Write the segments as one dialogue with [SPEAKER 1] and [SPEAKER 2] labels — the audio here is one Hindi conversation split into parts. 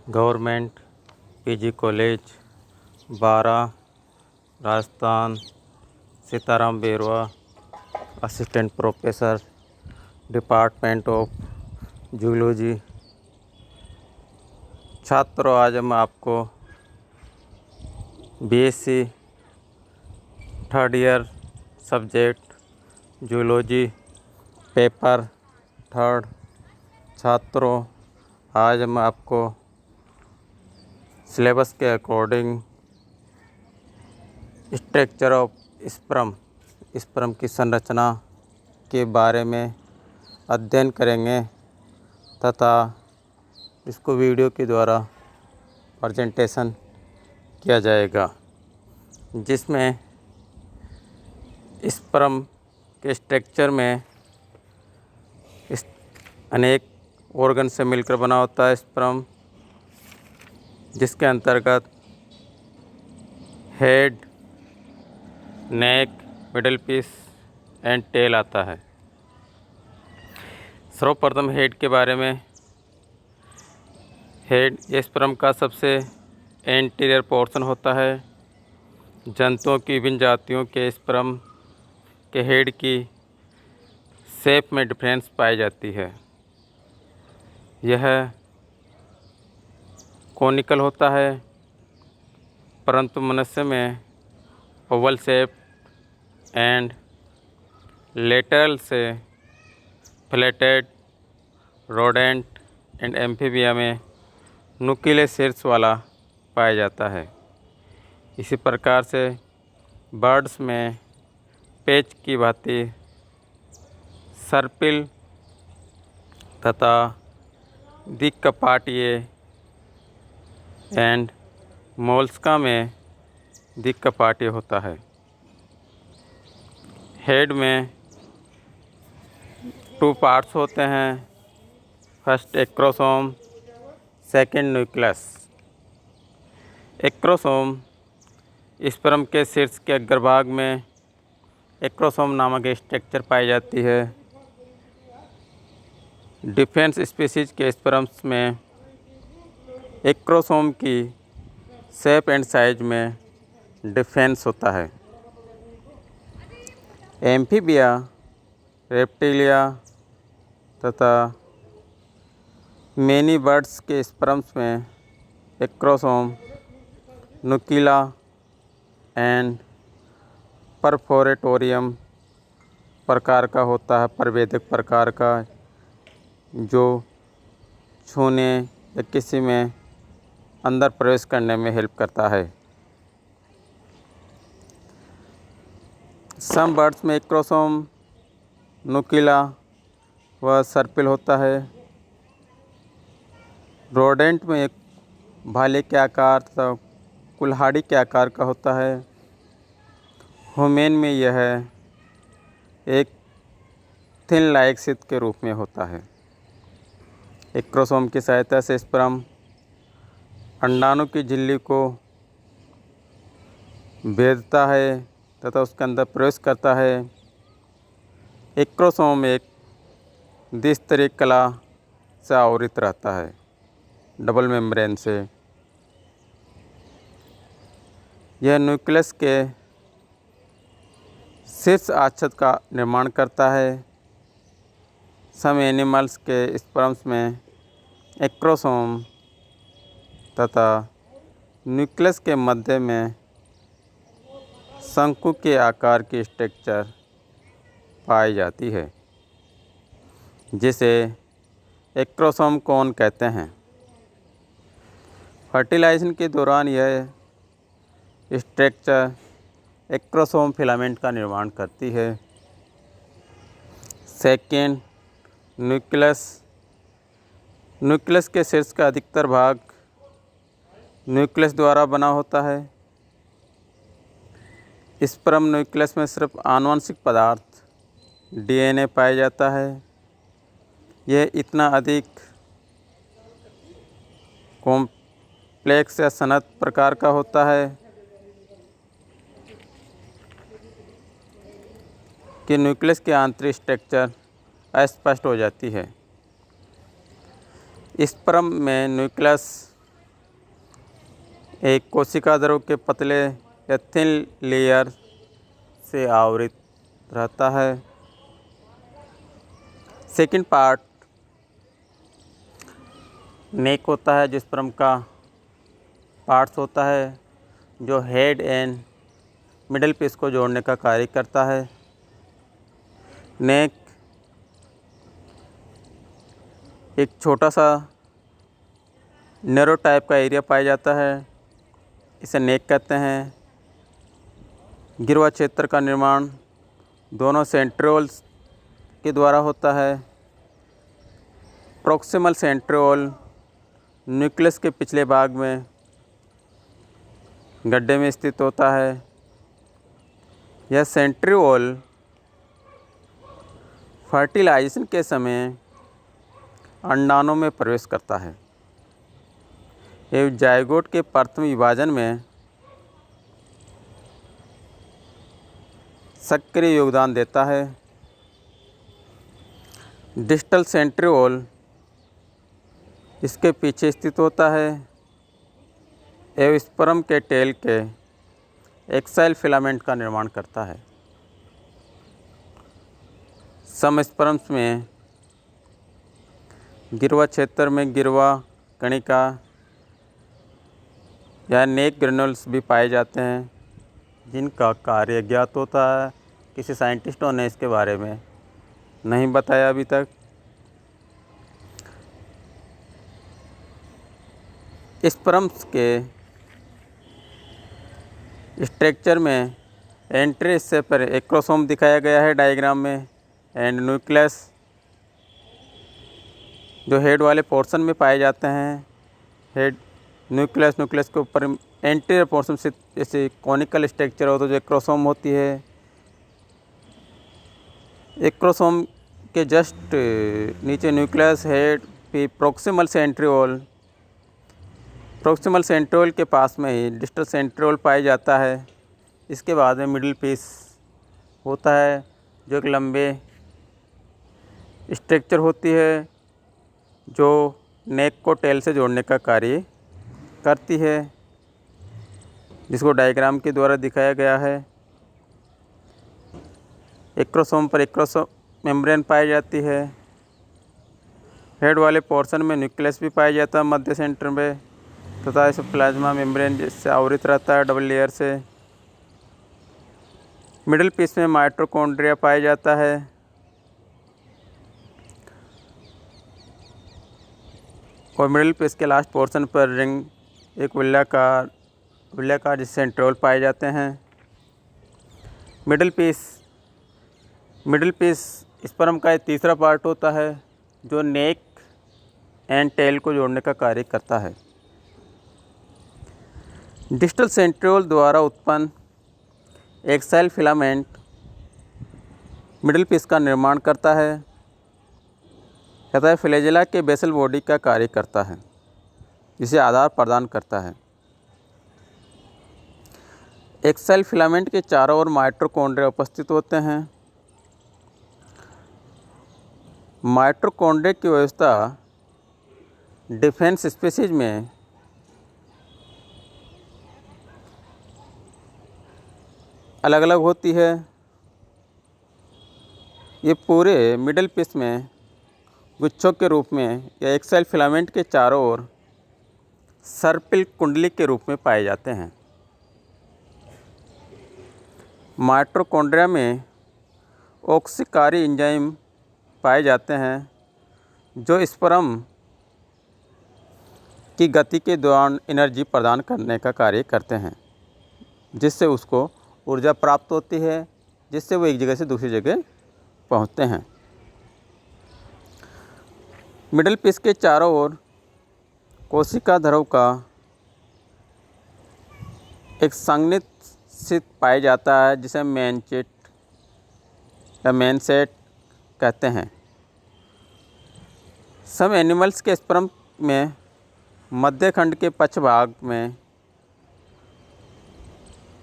[SPEAKER 1] Government PG college Bara, Rajasthan, Sitaram Berwa, assistant professor, department of zoology. छात्रों, आज हम आपको BSc third year subject zoology paper third. छात्रों, आज हम आपको सिलेबस के अकॉर्डिंग स्ट्रक्चर ऑफ स्पर्म की संरचना के बारे में अध्ययन करेंगे तथा इसको वीडियो के द्वारा प्रेजेंटेशन किया जाएगा, जिसमें स्पर्म के स्ट्रक्चर में अनेक ऑर्गन से मिलकर बना होता है स्पर्म, जिसके अंतर्गत head, neck, middle piece and tail आता है। सर्वप्रथम हेड के बारे में। हेड स्पर्म का सबसे एंटीरियर पोर्शन होता है। जंतुओं की विभिन्न जातियों के स्पर्म के हेड की शेप में डिफरेंस पाई जाती है। यह कोनिकल होता है, परंतु मनुष्य में ओवल शेप एंड लेटरल से फ्लैटेड, रोडेंट एंड एम्फीबिया में नुकीले शीर्ष वाला पाया जाता है। इसी प्रकार से बर्ड्स में पेच की भांति सर्पिल तथा द्विकपाटीय एंड मोलस्का में द्विकपाटीय होता है। हेड में 2 पार्ट्स होते हैं। First acrosome, second nucleus. Acrosome sperm के शीर्ष के अग्रभाग में एक्रोसोम नामक स्ट्रक्चर पाई जाती है। डिफरेंट स्पीशीज के स्पर्म्स में एक्रोसोम की शेप एंड साइज में डिफरेंस होता है। एम्फीबिया, रेप्टिलिया तथा मेनी बर्ड्स के स्पर्म्स में एक्रोसोम नुकीला एंड परफोरेटोरियम प्रकार का होता है, परवेदक प्रकार का, जो छूने या किसी में अंदर प्रवेश करने में हेल्प करता है। सम बर्ड्स में एक्रोसोम नुकीला व सर्पिल होता है। रोडेंट में एक भाले के आकार तथा कुल्हाड़ी के आकार का होता है। ह्यूमन में यह एक थिन लाइक शीट के रूप में होता है। एक्रोसोम की सहायता से स्पर्म अंडाणु की झिल्ली को भेदता है तथा उसके अंदर प्रवेश करता है। एक्रोसोम एक द्विस्तरीय कला से आवृत रहता है, डबल मेम्ब्रेन से। यह न्यूक्लियस के शीर्ष आच्छद का निर्माण करता है। सम एनिमल्स के स्पर्म्स में एक्रोसोम तथा न्यूक्लियस के मध्य में शंकु के आकार की स्ट्रक्चर पाई जाती है, जिसे एक्रोसोम कोन कहते हैं। फर्टिलाइजेशन के दौरान यह स्ट्रक्चर एक्रोसोम फिलामेंट का निर्माण करती है। Second, nucleus. न्यूक्लियस के शीर्ष का अधिकतर भाग न्यूक्लियस द्वारा बना होता है। स्पर्म न्यूक्लियस में सिर्फ आनुवंशिक पदार्थ डीएनए पाया जाता है। यह इतना अधिक कॉम्प्लेक्स या सनत प्रकार का होता है कि न्यूक्लियस की आंतरिक स्ट्रक्चर अस्पष्ट हो जाती है। स्पर्म में न्यूक्लियस एक कोशिका द्रव के पतले या थिन लेयर से आवृत रहता है। सेकंड पार्ट नेक होता है, जिस परम का पार्ट्स होता है जो हेड एंड मिडल पीस को जोड़ने का कार्य करता है। नेक एक छोटा सा नैरो टाइप का एरिया पाया जाता है, इसे नेक कहते हैं। गिरवा क्षेत्र का निर्माण दोनों सेंट्रियोल्स के द्वारा होता है। प्रॉक्सिमल सेंट्रियोल न्यूक्लियस के पिछले भाग में गड्ढे में स्थित होता है। यह सेंट्रियोल फर्टिलाइजेशन के समय अंडाणु में प्रवेश करता है एवं जायगोट के प्रथम विभाजन में सक्रिय योगदान देता है। डिस्टल सेंट्रियोल इसके पीछे स्थित होता है एवं स्पर्म के टेल के एक्साइल फिलामेंट का निर्माण करता है। सम स्पर्म्स में गिरवा क्षेत्र में गिरवा कणिका या नेक ग्रेन्युल्स भी पाए जाते हैं, जिनका कार्य ज्ञात होता है। किसी साइंटिस्टों ने इसके बारे में नहीं बताया अभी तक। स्पर्म्स के स्ट्रक्चर में एंट्री हिस्से पर एक क्रोमोसोम दिखाया गया है डायग्राम में, एंड न्यूक्लियस जो हेड वाले पोर्शन में पाए जाते हैं। हेड न्यूक्लियस के ऊपर एंटीरियर पोर्शन से जैसे कॉनिकल स्ट्रक्चर हो तो जो क्रोमोसोम होती है। एक क्रोमोसोम के जस्ट नीचे न्यूक्लियस, हेड, फिर प्रॉक्सिमल सेंट्रियोल के पास में ही डिस्टल सेंट्रियोल पाया जाता है। इसके बाद में मिडिल पीस होता है जो एक लंबे स्ट्रक्चर होती है जो नेक को टेल से जोड़ने का कार्य करती है, जिसको डायग्राम के द्वारा दिखाया गया है। एक क्रोमोसोम पर एक क्रोमोसोम मेम्ब्रेन पाई जाती है। हेड वाले पोर्शन में न्यूक्लियस भी पाया जाता है मध्य सेंटर में, तथा इस प्लाज्मा मेम्ब्रेन जिससे आवृत रहता है डबल लेयर से। मिडिल पीस में माइटोकॉन्ड्रिया पाया जाता है। और मिडिल पीस के लास्ट पोर्शन पर रिंग एक वलयाकार जिससे सेंट्रियोल पाए जाते हैं। मिडिल पीस स्पर्म का एक तीसरा पार्ट होता है जो नेक एंड टेल को जोड़ने का कार्य करता है। डिस्टल सेंट्रियोल द्वारा उत्पन्न एक्साइल फिलामेंट मिडिल पीस का निर्माण करता है तथा फ्लैजेला के बेसल बॉडी का कार्य करता है, जिसे आधार प्रदान करता है। एक्साइल फिलामेंट के चारों ओर माइटोकॉन्ड्रिया उपस्थित होते हैं। माइटोकॉन्ड्रिया की व्यवस्था डिफरेंट स्पीशीज में अलग अलग होती है। ये पूरे मिडिल पीस में गुच्छों के रूप में या एक्साइल फिलामेंट के चारों ओर सर्पिल कुंडली के रूप में पाए जाते हैं। माइटोकॉन्ड्रिया में ऑक्सीकारी एंजाइम पाए जाते हैं जो स्पर्म की गति के दौरान एनर्जी प्रदान करने का कार्य करते हैं, जिससे उसको ऊर्जा प्राप्त होती है, जिससे वो एक जगह से दूसरी जगह पहुंचते हैं। मिडिल पीस के चारों ओर कोशिका ध्रुव का एक संघनित स्थित पाया जाता है, जिसे मेनचेट या मेनसेट कहते हैं। सम एनिमल्स के स्पर्म में मध्य खंड के पक्ष भाग में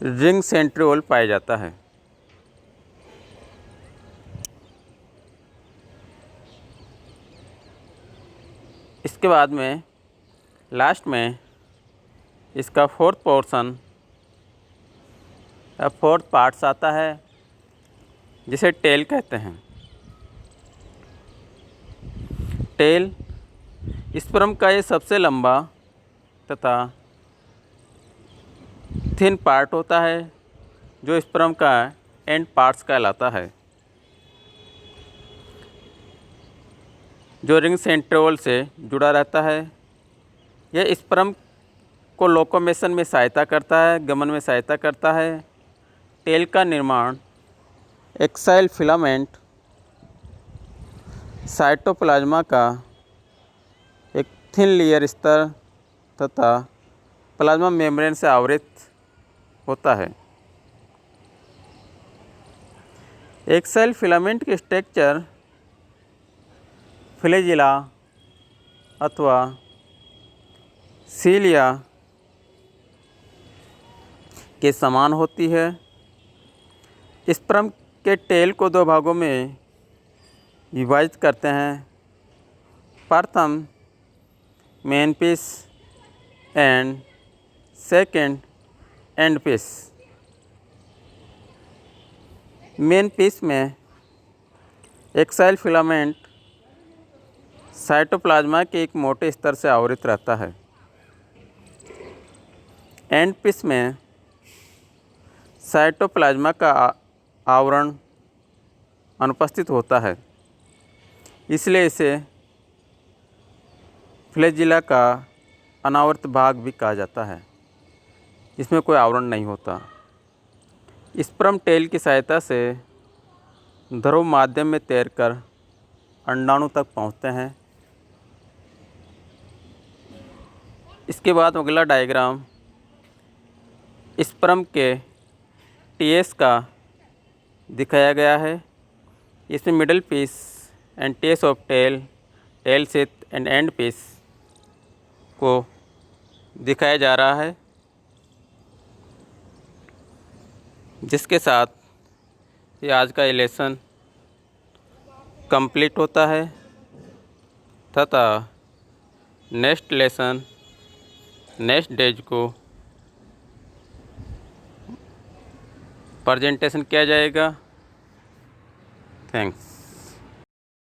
[SPEAKER 1] रिंग सेंट्रियोल पाया जाता है। इसके बाद में लास्ट में इसका फोर्थ पोर्शन या फोर्थ पार्ट्स आता है जिसे टेल कहते हैं। टेल स्पर्म का ये सबसे लंबा तथा थिन पार्ट होता है जो स्पर्म का एंड पार्ट्स कहलाता है, जो रिंग सेंट्रियोल से जुड़ा रहता है। यह स्पर्म को लोकोमेशन में सहायता करता है, गमन में सहायता करता है। टेल का निर्माण एक्साइल फिलामेंट साइटोप्लाज्मा का एक थिन लेयर स्तर तथा प्लाज्मा मेम्ब्रेन से आवृत होता है। एक्साइल फिलामेंट के स्ट्रक्चर फ्लैजिला अथवा सीलिया के समान होती है। स्पर्म के टेल को दो भागों में विभाजित करते हैं। प्रथम main piece and second end piece. Main piece में एक्साइल फिलामेंट साइटोप्लाज्मा के एक मोटे स्तर से आवृत रहता है। एंड पीस में साइटोप्लाज्मा का आवरण अनुपस्थित होता है, इसलिए इसे फ्लैजिला का अनावृत भाग भी कहा जाता है, इसमें कोई आवरण नहीं होता। स्पर्म टेल की सहायता से ध्रुव माध्यम में तैरकर अंडाणु तक पहुंचते हैं। इसके बाद अगला डायग्राम स्पर्म के टीएस का दिखाया गया है। इसमें middle piece and TS of tail, tail set and end piece को दिखाया जा रहा है, जिसके साथ ये आज का ये लेसन कंप्लीट होता है तथा नेक्स्ट लेसन नेक्स्ट डेज को प्रेजेंटेशन किया जाएगा। थैंक्स।